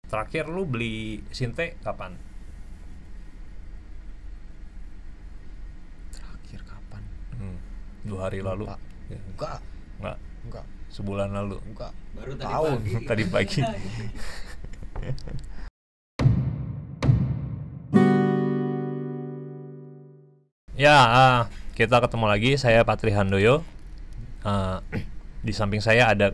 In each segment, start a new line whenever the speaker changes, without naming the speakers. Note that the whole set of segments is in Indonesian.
terakhir lu beli sinte kapan?
Terakhir kapan?
2 hari lalu.
Lupa.
Ya.
Enggak.
Sebulan lalu.
Enggak.
Baru
Tahun.
Tadi pagi. Ya, kita ketemu lagi. Saya Patri Handoyo. Di samping saya ada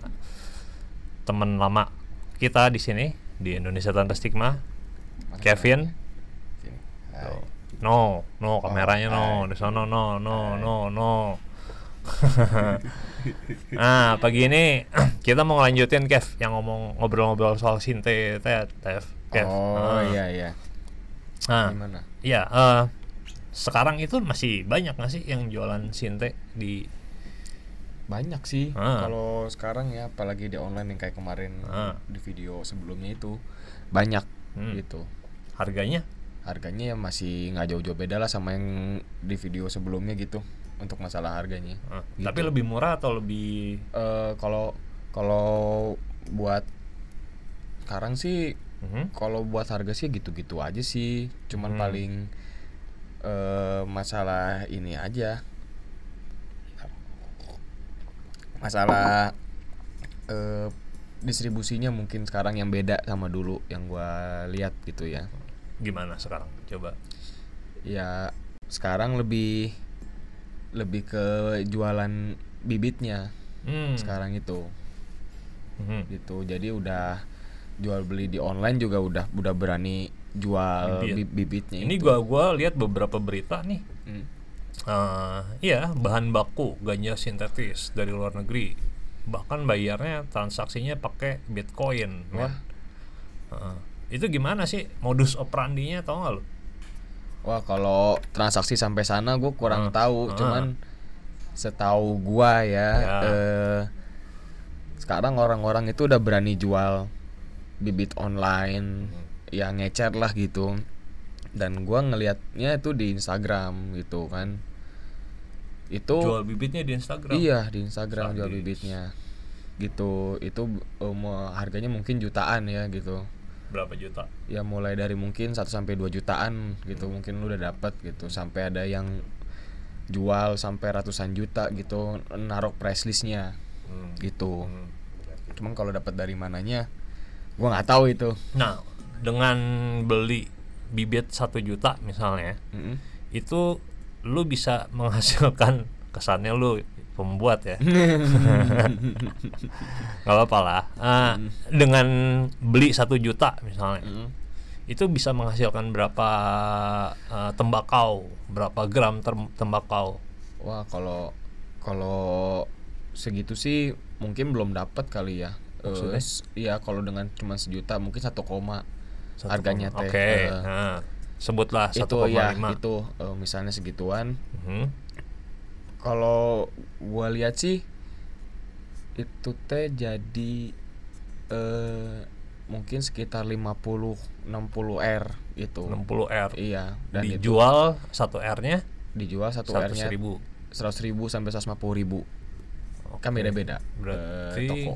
teman lama kita di sini di Indonesia Tanpa Stigma, Kevin.
Sini.
Tuh. No, kameranya no, di sana no. Nah, pagi ini kita mau ngelanjutin Kev yang ngobrol-ngobrol soal sinte, Kev.
Iya.
Nah,
Gimana?
iya, sekarang itu masih banyak nggak sih yang jualan sinte di?
Banyak sih. Kalau sekarang ya, apalagi di online yang kayak kemarin di video sebelumnya itu banyak gitu. Harganya ya masih nggak jauh-jauh beda lah sama yang di video sebelumnya gitu untuk masalah harganya. Gitu.
Tapi lebih murah atau lebih?
Kalau buat sekarang sih, kalau buat harga sih gitu-gitu aja sih. Cuman paling masalah ini aja. Masalah distribusinya mungkin sekarang yang beda sama dulu yang gua lihat gitu ya.
Gimana sekarang? Coba.
Ya sekarang lebih ke jualan bibitnya. Sekarang itu. Gitu. Jadi udah jual beli di online juga udah berani jual bibitnya.
Ini gua lihat beberapa berita nih. Iya, bahan baku ganja sintetis dari luar negeri. Bahkan bayarnya transaksinya pakai Bitcoin, kan? Itu gimana sih modus operandinya, tau nggak lo?
Wah, kalau transaksi sampai sana gue kurang tahu, cuman setahu gua ya. Sekarang orang-orang itu udah berani jual bibit online, ya ngecer lah gitu. Dan gua ngelihatnya itu di Instagram gitu kan. Itu
jual bibitnya di Instagram.
Iya, di Instagram jual bibitnya. Gitu. Itu harganya mungkin jutaan ya gitu.
Berapa juta?
Ya mulai dari mungkin 1 sampai 2 jutaan gitu. Mungkin lu udah dapat gitu. Sampai ada yang jual sampai ratusan juta gitu, naruh price listnya. Gitu. Cuman kalau dapat dari mananya gua nggak tahu itu.
Nah, dengan beli bibit 1 juta misalnya, itu lu bisa menghasilkan, kesannya lu pembuat ya. Gak apa-apa lah. Dengan beli 1 juta misalnya, itu bisa menghasilkan berapa tembakau, berapa gram tembakau?
Wah, kalau segitu sih mungkin belum dapat kali ya. Iya, kalau dengan cuma 1 juta mungkin 1, harganya teh.
Oke. Nah, sebutlah 1,5.
Itu ya, itu misalnya segituan. Kalau gua lihat sih itu teh jadi mungkin sekitar 50-60 R itu.
60 R.
Iya, dan
dijual 1 R-nya?
Dijual 1 R-nya 100.000 sampai 150.000. Kan beda-beda
berarti
toko.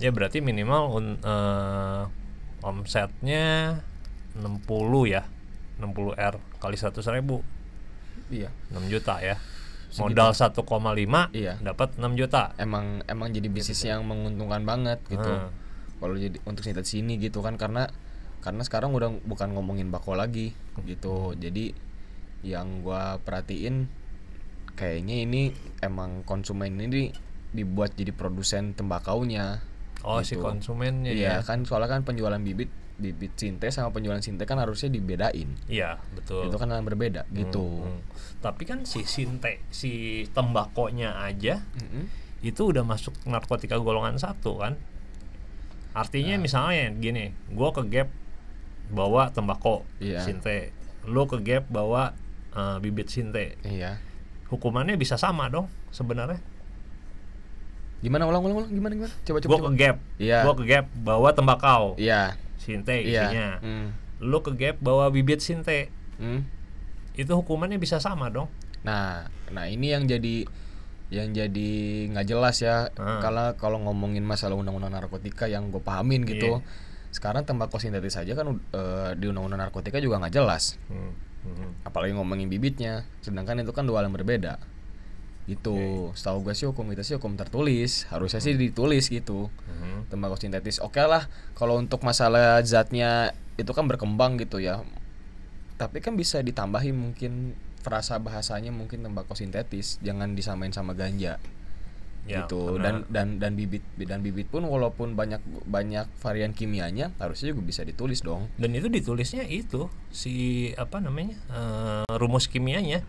Ya berarti minimal omsetnya 60 ya. 60 R kali 100.000.
Iya.
6 juta ya.
Segitu.
Modal 1,5 dapat 6 juta.
Emang jadi bisnis yang menguntungkan banget gitu. Kalau jadi untuk sintetis ini gitu kan, karena sekarang udah bukan ngomongin bako lagi gitu. Jadi yang gua perhatiin kayaknya ini emang konsumen ini dibuat jadi produsen tembakaunya.
Oh,
gitu.
Si konsumennya
iya,
ya.
Kan soalnya kan penjualan bibit sinte sama penjualan sinte kan harusnya dibedain.
Iya, betul.
Itu kan hal berbeda gitu.
Tapi kan si tembakonya aja itu udah masuk narkotika golongan 1 kan. Artinya misalnya gini, gua ke Gap bawa tembakau sinte, lu ke Gap bawa bibit sinte.
Iya.
Hukumannya bisa sama dong sebenarnya.
Gimana ulang gimana? Coba.
Gua ke Gap.
Iya.
Gua ke Gap bawa tembakau.
Iya.
Sinte isinya. Lu ke Gap bawa bibit sinte. Itu hukumannya bisa sama dong.
Nah ini yang jadi nggak jelas ya. Kalau ngomongin masalah undang-undang narkotika yang gue pahamin gitu, sekarang tembakau sintetis aja kan di undang-undang narkotika juga nggak jelas. Apalagi ngomongin bibitnya, sedangkan itu kan dua hal yang berbeda. Gitu. Setahu gue sih hukum itu sih hukum tertulis, harusnya sih ditulis gitu. Tembakau sintetis oke lah. Kalau untuk masalah zatnya itu kan berkembang gitu ya. Tapi kan bisa ditambahin mungkin frasa bahasanya mungkin tembakau sintetis, jangan disamain sama ganja.
Ya,
gitu. Dan bibit pun walaupun banyak varian kimianya harusnya juga bisa ditulis dong.
Dan itu ditulisnya itu si apa namanya rumus kimianya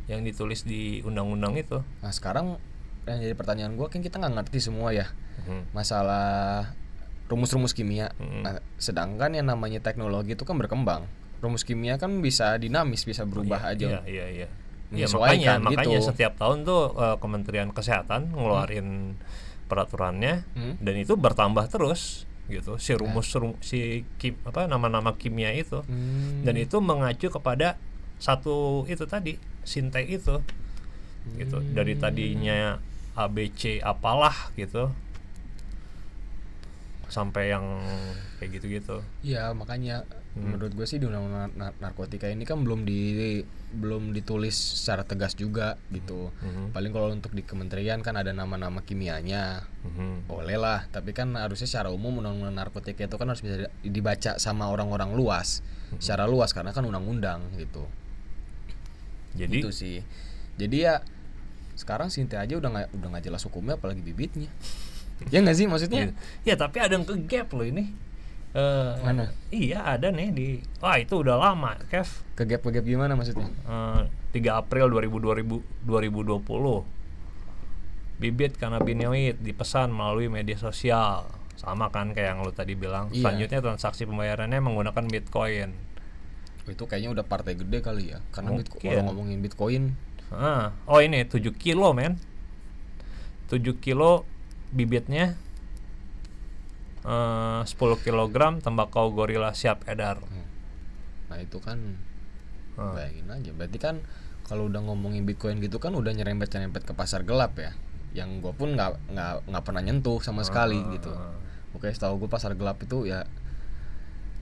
yang ditulis di undang-undang itu.
Nah sekarang yang jadi pertanyaan gue kan kita nggak ngerti semua ya masalah rumus-rumus kimia. Nah, sedangkan yang namanya teknologi itu kan berkembang. Rumus kimia kan bisa dinamis, bisa berubah aja.
Iya. Ya, makanya setiap tahun tuh Kementerian Kesehatan ngeluarin peraturannya dan itu bertambah terus gitu si rumus nama-nama kimia itu dan itu mengacu kepada satu itu tadi sinte itu gitu dari tadinya ABC apalah gitu sampai yang kayak gitu-gitu.
Iya makanya menurut gue sih di undang-undang narkotika ini kan belum ditulis secara tegas juga gitu. Paling kalau untuk di kementerian kan ada nama-nama kimianya, boleh lah. Tapi kan harusnya secara umum undang-undang narkotika itu kan harus bisa dibaca sama orang-orang luas, secara luas karena kan undang-undang gitu.
Jadi
itu sih. Jadi ya sekarang sinte aja udah nggak jelas hukumnya apalagi bibitnya. Ya nggak sih maksudnya?
Ya tapi ada yang ke gap loh ini.
Mana?
Iya ada nih wah itu udah lama Kev.
Ke gap gimana maksudnya?
3 April 2020 bibit kanabinoid dipesan melalui media sosial sama kan kayak yang lo tadi bilang. Selanjutnya transaksi pembayarannya menggunakan Bitcoin.
Itu kayaknya udah partai gede kali ya karena kalau ngomongin Bitcoin
ini 7 kilo men 7 kilo bibitnya 10 kg tembakau gorila siap edar.
Nah itu kan bayangin aja berarti kan kalau udah ngomongin Bitcoin gitu kan udah nyerempet ke pasar gelap ya yang gue pun nggak pernah nyentuh sama sekali gitu. Oke setahu gue pasar gelap itu ya.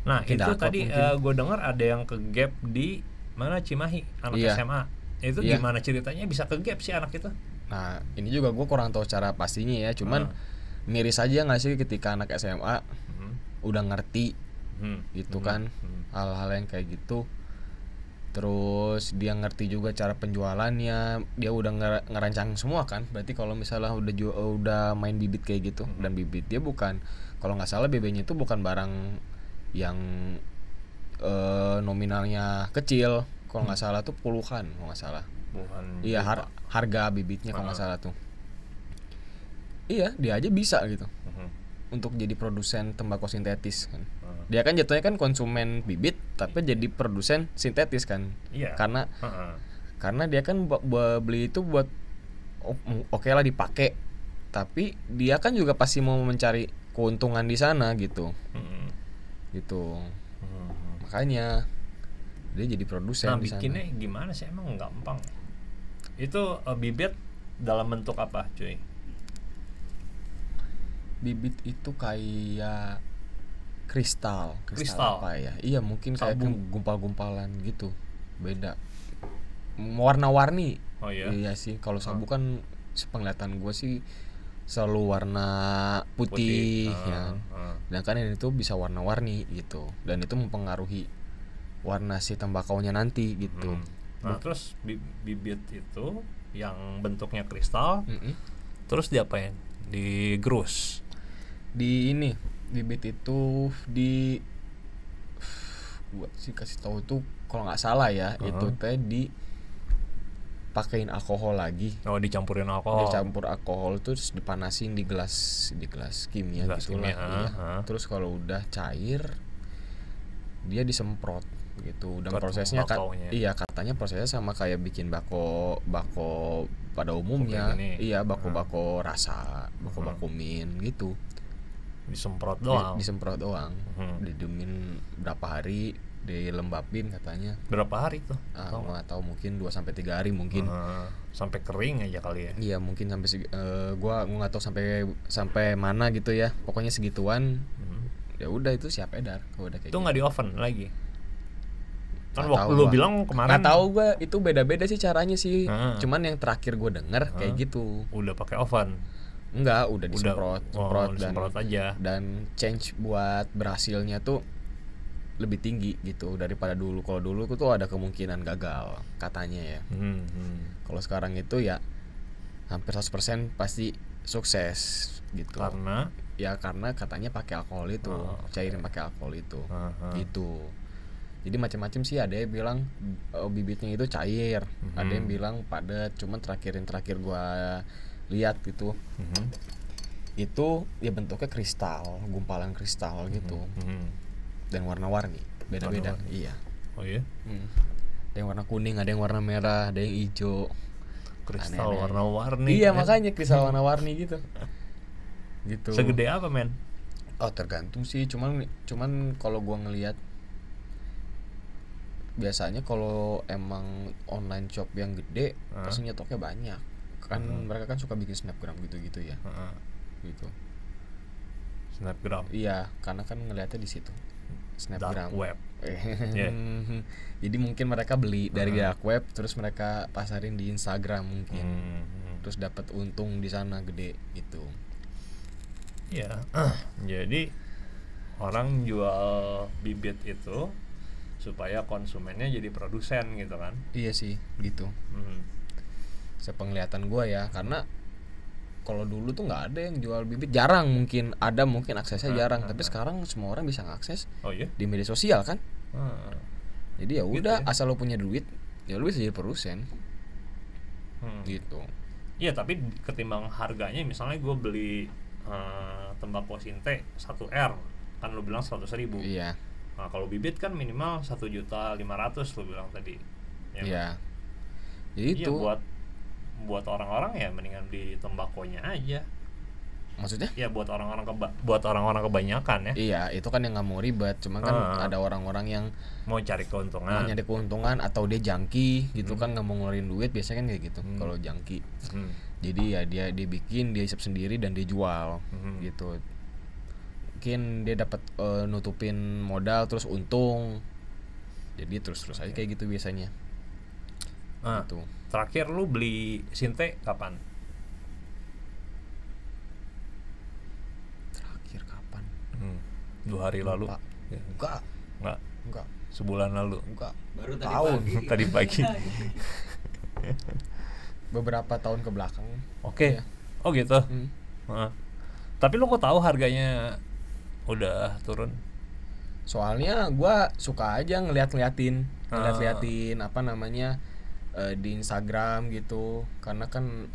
Nah itu tadi gue dengar ada yang ke gap di mana Cimahi anak SMA itu gimana ceritanya bisa ke gap sih anak itu?
Nah ini juga gue kurang tahu cara pastinya ya cuman miris aja nggak sih ketika anak SMA udah ngerti gitu kan hal-hal yang kayak gitu terus dia ngerti juga cara penjualannya dia udah ngerancang semua kan berarti kalau misalnya udah main bibit kayak gitu dan bibit dia bukan kalau nggak salah BB-nya itu bukan barang yang nominalnya kecil kalau nggak salah tuh puluhan kalau nggak salah iya harga bibitnya kalau nggak salah tuh. Iya, dia aja bisa gitu. Untuk jadi produsen tembakau sintetis kan. Dia kan jatuhnya kan konsumen bibit tapi jadi produsen sintetis kan.
Iya.
Karena dia kan beli itu buat oke lah dipakai. Tapi dia kan juga pasti mau mencari keuntungan di sana gitu. Gitu. Makanya dia jadi produsen di sana.
Bikinnya gimana sih emang gampang. Itu bibit dalam bentuk apa, cuy?
Bibit itu kayak kristal apa ya? Iya mungkin kayak gumpal-gumpalan gitu. Beda. Warna-warni.
Oh iya.
Iya sih. Kalau sabu kan sepenglihatan gue sih selalu warna putih ya. Sedangkan ini tuh bisa warna-warni gitu. Dan itu mempengaruhi warna si tembakaunya nanti gitu.
Nah terus bibit itu yang bentuknya kristal. Terus diapain? Digerus.
Di ini bibit itu gua sih kasih tahu itu kalau nggak salah ya itu teh dipakein alkohol lagi.
Dicampurin alkohol.
Dicampur alkohol terus dipanasin di gelas kimia gitulah. Iya. Terus kalau udah cair dia disemprot gitu. Dan prosesnya katanya prosesnya sama kayak bikin bako pada umumnya. Iya, bako rasa, bako min gitu.
Disemprot doang. Didemin
berapa hari, dilembabin katanya.
Berapa hari tuh?
Nggak tahu mungkin 2-3 hari mungkin.
Sampai kering aja kali ya.
Iya, mungkin sampai gua nggak tahu sampai mana gitu ya. Pokoknya segituan. ya udah itu siap edar kalau udah kayak
Itu nggak di oven lagi. Kan
Nggak
waktu
tahu
lu
gua.
bilang kemarin
Nggak tahu gue, itu beda-beda sih caranya sih.
Heeh.
Cuman yang terakhir gue denger kayak gitu.
udah pakai oven.
Enggak, udah disemprot,
Disemprot aja.
dan change buat berhasilnya tuh lebih tinggi gitu daripada dulu. Kalau dulu tuh ada kemungkinan gagal katanya ya. Kalau sekarang itu ya hampir 100% pasti sukses gitu.
Karena
Karena katanya pakai alkohol itu, cairin pakai alkohol itu. Gitu. Jadi macam-macam sih, ada yang bilang bibitnya itu cair, ada yang bilang padat, cuman terakhir gua lihat gitu. Itu ya bentuknya kristal, gumpalan kristal gitu. Dan warna-warni, beda-beda. Iya.
Oh iya.
Ada yang warna kuning, ada yang warna merah, ada yang hijau.
Kristal
Aneh-aneh.
warna-warni.
Iya, makanya kristal warna-warni gitu. Gitu.
Segede apa, men?
Oh, tergantung sih, cuman kalau gua ngelihat biasanya kalau emang online shop yang gede pasti nyetoknya banyak. Kan mereka kan suka bikin snapgram gitu-gitu ya. Gitu.
Snapgram.
Iya, karena kan ngelihatnya di situ. Snapgram.
Dark web. Yeah.
Jadi mungkin mereka beli dari dark web terus mereka pasarin di Instagram mungkin. Terus dapat untung di sana gede gitu.
Ya, jadi orang jual bibit itu supaya konsumennya jadi produsen gitu kan?
Iya sih, gitu. Sepenglihatan gua ya, karena kalau dulu tuh nggak ada yang jual bibit, jarang, mungkin ada, mungkin aksesnya jarang. Tapi sekarang semua orang bisa ngakses di media sosial kan? Jadi ya udah, asal lo punya duit, ya lo bisa jadi produsen. Gitu.
Iya, tapi ketimbang harganya, misalnya gue beli tembakau Sinte 1R, kan lu bilang 100.000.
Iya.
Nah, kalau bibit kan minimal 1.500.000 lu bilang tadi. Ya,
iya. Jadi
iya,
itu
buat orang-orang ya mendingan di tembakonya aja.
maksudnya?
Ya buat orang-orang kebanyakan ya.
Iya, itu kan yang nggak mau ribet. Cuma kan ada orang-orang yang
mau cari keuntungan.
mau nyari keuntungan atau dia jangki gitu kan, nggak mau ngeluarin duit, biasanya kan kayak gitu. Kalau jangki. Jadi ya dia bikin, dia hisap sendiri dan dia jual gitu. Mungkin dia dapat nutupin modal terus untung. Jadi terus aja kayak gitu biasanya. Gitu.
Terakhir lu beli Sinte kapan?
Terakhir kapan?
2 hari lalu. Enggak. Sebulan lalu.
Enggak.
Baru
Tadi pagi.
Beberapa tahun ke belakang.
Oke.
Ya.
Oh gitu. Tapi lo kok tahu harganya udah turun?
Soalnya gua suka aja ngeliatin apa namanya di Instagram gitu, karena kan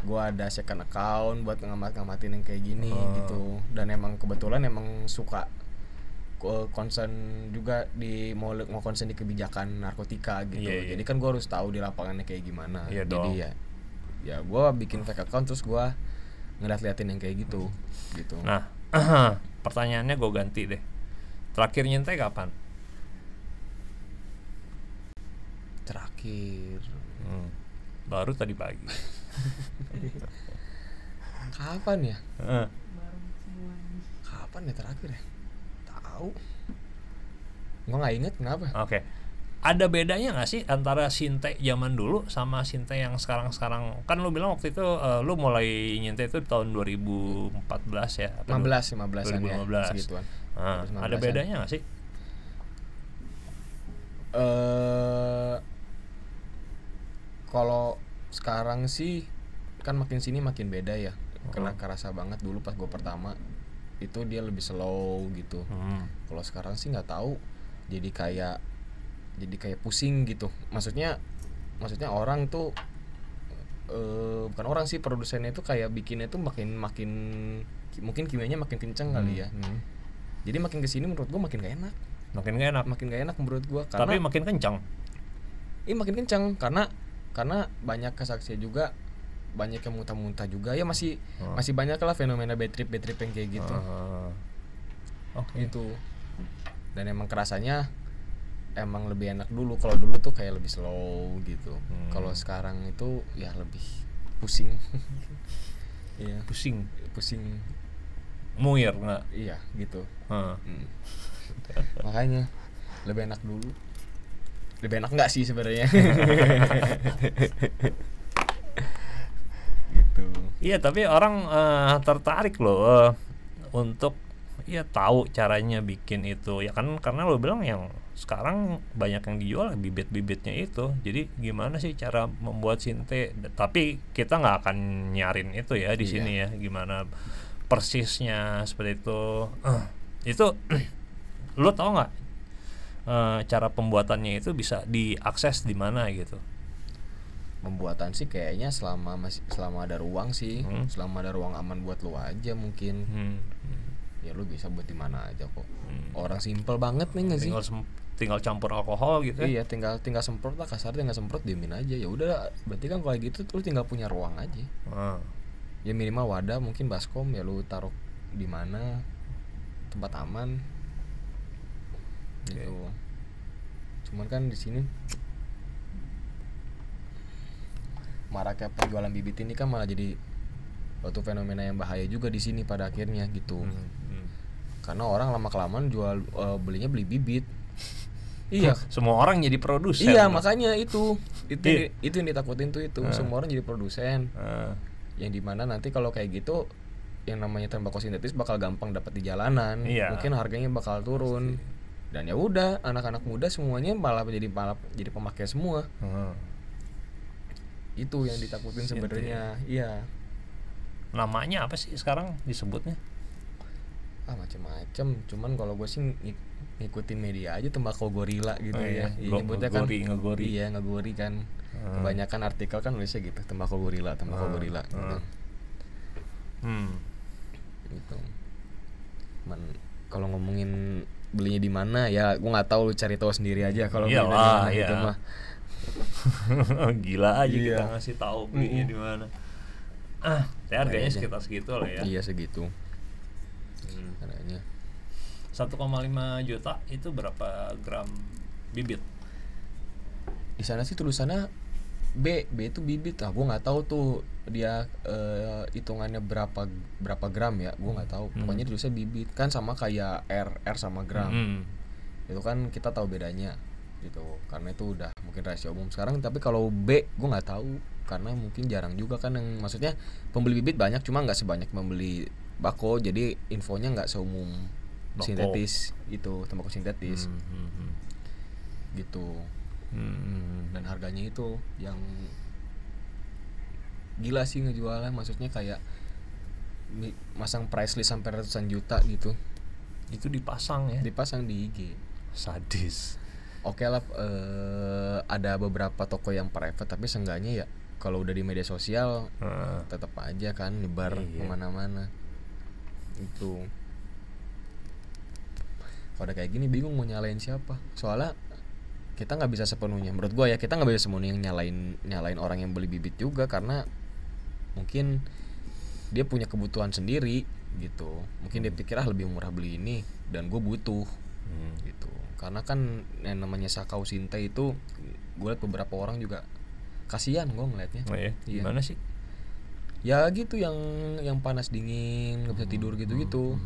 gua ada second account buat ngamatin yang kayak gini gitu, dan emang kebetulan emang suka concern juga di mau concern di kebijakan narkotika gitu. Jadi kan gua harus tahu di lapangannya kayak gimana. Jadi ya gua bikin fake account terus gua ngeliatin yang kayak gitu gitu.
Nah, pertanyaannya gue ganti deh. Terakhir nyentai kapan?
Terakhir
baru tadi pagi.
Kapan ya? Kapan ya terakhir ya? Tahu. Gua nggak inget, kenapa?
Oke. Ada bedanya nggak sih antara Sinte zaman dulu sama Sinte yang sekarang? Kan lu bilang waktu itu lu mulai nyinte itu di tahun 2014 ya?
15-an ya, segituan.
Ada bedanya nggak sih?
Kalau sekarang sih kan makin sini makin beda ya. Karena kerasa banget dulu pas gue pertama itu dia lebih slow gitu. Kalau sekarang sih nggak tahu, jadi kayak pusing gitu. Maksudnya orang tuh bukan orang sih, produsennya itu kayak bikinnya tuh makin mungkin kimianya makin kenceng kali ya. Jadi makin kesini menurut gue makin gak enak. Makin gak enak menurut gue.
Tapi makin kencang.
Iya makin kencang karena banyak kesaksian juga, banyak yang muntah-muntah juga ya, masih banyak lah fenomena bad trip yang kayak gitu. Gitu. Dan emang kerasanya emang lebih enak dulu. Kalau dulu tuh kayak lebih slow gitu. Kalau sekarang itu ya lebih pusing. Iya.
Pusing. muir nggak?
Iya gitu.
Heeh.
Makanya lebih enak dulu. Lebih enak nggak sih sebenarnya? Gitu.
Iya, tapi orang tertarik loh untuk ya tahu caranya bikin itu. Ya kan karena lo bilang yang sekarang banyak yang dijual bibit-bibitnya itu. Jadi gimana sih cara membuat sinte? Tapi kita nggak akan nyarin itu ya di
Iya.
sini ya. Gimana persisnya seperti itu. Itu lo tau nggak cara pembuatannya itu bisa diakses di mana gitu?
Pembuatan sih kayaknya selama ada ruang sih, selama ada ruang aman buat lu aja mungkin. Ya lu bisa buat di mana aja kok. Orang simple banget nih nggak sih?
Tinggal campur alkohol gitu ya?
Iya, tinggal semprot lah, kasarnya tinggal semprot, diemin aja. Ya udah, berarti kan kalau gitu lu tinggal punya ruang aja. Ya minimal wadah, mungkin baskom ya lu taruh di mana, tempat aman. Gitu. Cuman kan di sini maraknya penjualan bibit ini kan malah jadi suatu fenomena yang bahaya juga di sini pada akhirnya gitu. Karena orang lama kelamaan belinya beli bibit. Iya,
semua orang jadi produsen.
iya makanya itu yang ditakutin tuh itu. Semua orang jadi produsen. Yang dimana nanti kalau kayak gitu yang namanya tembakau sintetis bakal gampang dapat di jalanan. Mungkin harganya bakal turun. Dan ya udah, anak-anak muda semuanya malah jadi pemakai semua. Itu yang ditakutin sebenarnya. Iya.
Namanya apa sih sekarang disebutnya?
Macam-macam. Cuman kalau gue sih ngikutin media aja, tembakau gorila gitu. Ya. Nyebutnya kan ngegori. Iya, ngegori kan. Kebanyakan artikel kan nulisnya gitu, tembakau gorila gitu. Gitu. Cuman kalau ngomongin belinya di mana ya gue nggak tahu, lu cari tahu sendiri aja kalau belinya di mana gitu mah.
Gila aja kita ngasih tahu belinya di mana. Harganya sekitar segitu lah ya.
Iya segitu. Harganya
1,5 juta itu berapa gram bibit?
Di sana sih tulisannya B itu bibit. Gue nggak tahu tuh dia hitungannya berapa gram ya, gue nggak tahu. Pokoknya tulisnya bibit kan, sama kayak R sama gram. Itu kan kita tahu bedanya gitu, karena itu udah mungkin rahasia umum sekarang. Tapi kalau B gue nggak tahu, karena mungkin jarang juga kan yang, maksudnya pembeli bibit banyak cuma nggak sebanyak membeli bako, jadi infonya nggak seumum bako sintetis itu, tembakau sintetis gitu. Dan harganya itu yang gila sih ngejualnya, maksudnya kayak masang price list sampai ratusan juta gitu.
Itu dipasang ya?
Dipasang di IG.
Sadis.
Oke lah, ada beberapa toko yang private, tapi seenggaknya ya kalau udah di media sosial tetap aja kan nyebar kemana-mana itu. Kalau kayak gini bingung mau nyalain siapa, soalnya kita nggak bisa sepenuhnya, menurut gue ya, kita nggak bisa sepenuhnya nyalain orang yang beli bibit juga, karena mungkin dia punya kebutuhan sendiri gitu. Mungkin dia pikir lebih murah beli ini dan gue butuh gitu. Karena kan yang namanya sakau sinte itu gue liat beberapa orang juga kasihan gue ngeliatnya.
Gimana sih?
Ya gitu, yang panas dingin nggak bisa tidur gitu.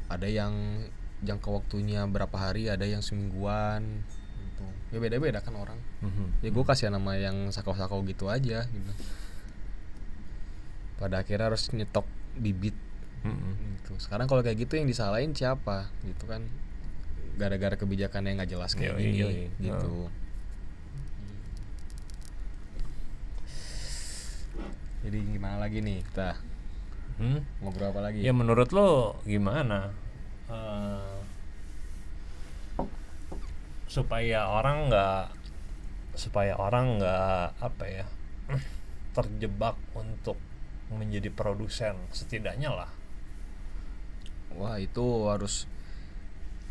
Ada yang jangka waktunya berapa hari, ada yang semingguan gitu. Ya beda-beda kan orang. Ya gue kasihan sama yang sakau-sakau gitu aja gitu. Pada akhirnya harus nyetok bibit gitu. Sekarang kalau kayak gitu yang disalahin siapa gitu kan, gara-gara kebijakan yang nggak jelas kayak gini gitu. Jadi gimana lagi nih kita ngobrol apa lagi?
Ya menurut lo gimana supaya orang nggak apa ya terjebak untuk menjadi produsen setidaknya lah.
Wah itu harus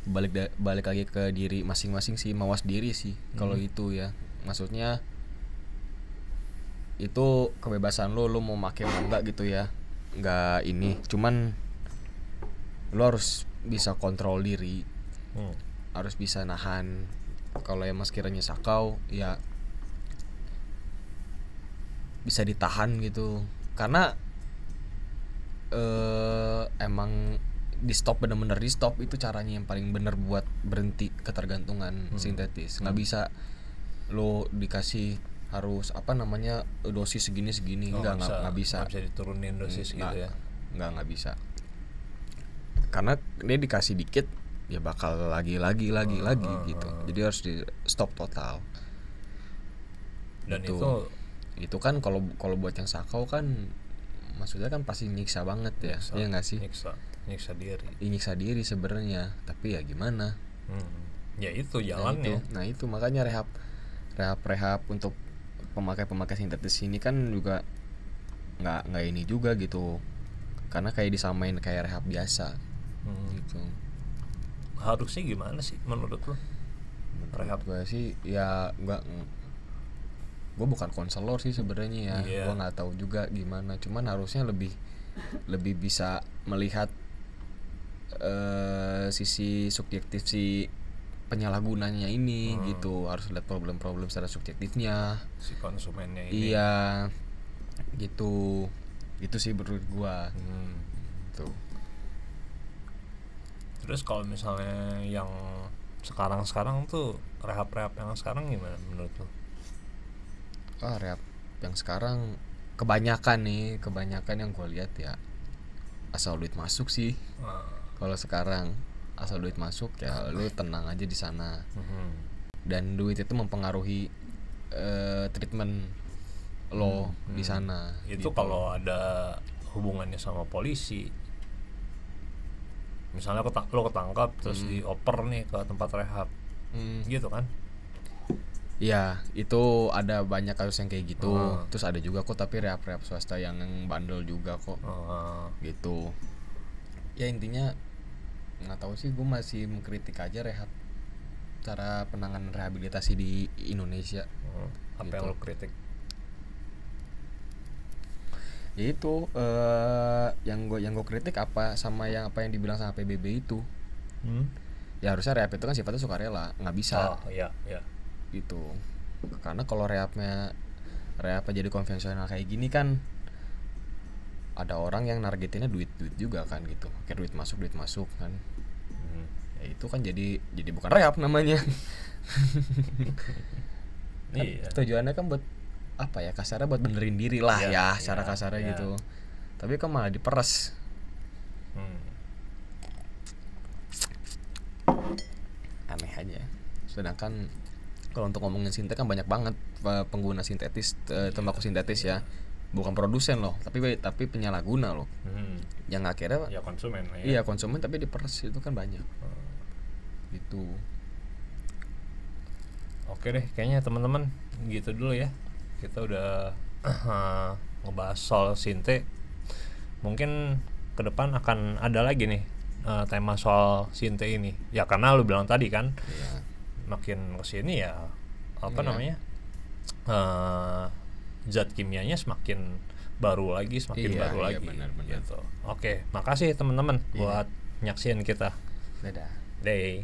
balik lagi ke diri masing-masing sih, mawas diri sih kalau itu ya. Maksudnya itu kebebasan lo mau pakai mau enggak gitu ya, enggak ini, cuman lo harus bisa kontrol diri, harus bisa nahan. Kalau emang sekiranya sakau ya bisa ditahan gitu, karena emang di stop, bener-bener di stop, itu caranya yang paling bener buat berhenti ketergantungan sintetis. Nggak bisa lo dikasih harus dosis segini nggak bisa
diturunin dosis gitu ya.
nggak bisa, karena dia dikasih dikit ya bakal lagi gitu. Jadi harus di stop total.
Dan
itu kan kalau buat yang sakau kan maksudnya kan pasti nyiksa banget ya. Iya nggak sih? Nyiksa diri sebenarnya, tapi ya gimana?
Ya itu jalannya.
Nah itu makanya rehab untuk pemakai sintetis ini kan juga nggak ini juga gitu, karena kayak disamain kayak rehab biasa gitu.
Harusnya gimana sih menurut lo? Rehab
gue sih ya gue bukan konselor sih sebenarnya ya. Gue nggak tahu juga gimana, cuman harusnya lebih bisa melihat sisi subjektif si penyalahgunanya ini gitu. Harus lihat problem-problem secara subjektifnya
si konsumennya ini.
Iya gitu sih menurut gue. Tuh.
Terus kalau misalnya yang sekarang tuh rehab yang sekarang gimana menurut lo?
Rehab yang sekarang kebanyakan yang gue lihat ya asal duit masuk sih. Kalau sekarang asal duit masuk ya lu tenang aja di sana. Dan duit itu mempengaruhi treatment lo di sana.
Itu gitu. Kalau ada hubungannya sama polisi, misalnya lo ketangkap terus dioper nih ke tempat rehab, gitu kan?
Iya, itu ada banyak kasus yang kayak gitu. Terus ada juga kok tapi rehab swasta yang bandel juga kok. Gitu. Ya intinya nggak tahu sih, gue masih mengkritik aja rehab, cara penanganan rehabilitasi di Indonesia.
Apa
gitu.
Yang lo kritik?
Ya itu yang gue kritik apa yang dibilang sama PBB itu. Ya harusnya rehab itu kan sifatnya sukarela, nggak bisa.
Iya.
Gitu. Karena kalau rehab jadi konvensional kayak gini kan ada orang yang nargetinnya duit juga kan gitu. Kayak duit masuk kan. Ya itu kan jadi bukan rehab namanya.
Iya.
Tujuannya kan buat apa ya, kasarnya buat benerin diri lah ya, secara kasarnya gitu. Tapi kan malah diperes. Aneh aja. Sedangkan kalau untuk ngomongin sintetis kan banyak banget pengguna sintetis, tembakau sintetis ya. Bukan produsen loh, tapi penyalahguna loh. Yang akhirnya
ya konsumen lah ya.
Iya, konsumen tapi diperes, itu kan banyak. Gitu.
Oke deh, kayaknya teman-teman gitu dulu ya. Kita udah ngebahas soal sinte. Mungkin ke depan akan ada lagi nih tema soal sinte ini. Ya karena lu bilang tadi kan, makin kesini ya namanya zat kimianya semakin baru lagi, baru lagi.
Benar.
Gitu. Oke, makasih teman-teman buat nyaksiin kita.
Dadah.
Day.